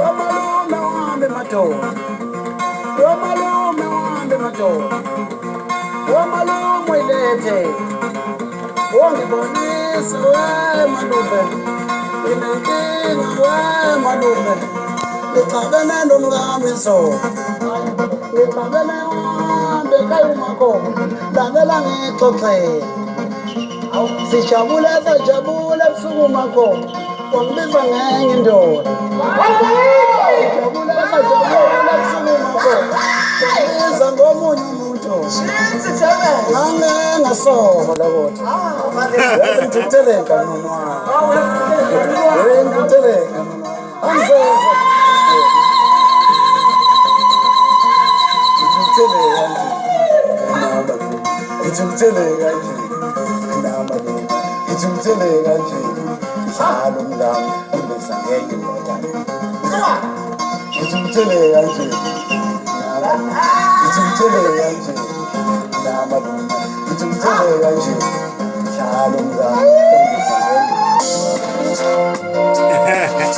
Wamalume wambe madoda, wamalume wambe madoda, wamalume ilethe, wangibonisa we malume, inenkinga we malume, ngixabene nomngami zolo, ngixabene wambe kayumakho, lalela ngixoxele, sijabule sajabule ebusuku makho, wangibiza ngenye indoda. Iza ngomunye umuntu ngangasola kodwa ngithutheleka noma ngithutheleka angizeza ngithutheleka nje namba ngithutheleka nje njalo umngami ungibiza ngenye indoda ngithutheleka nje ngithutheleka nje namba ngithutheleka nje njalo umngami ungibiza ngenye indoda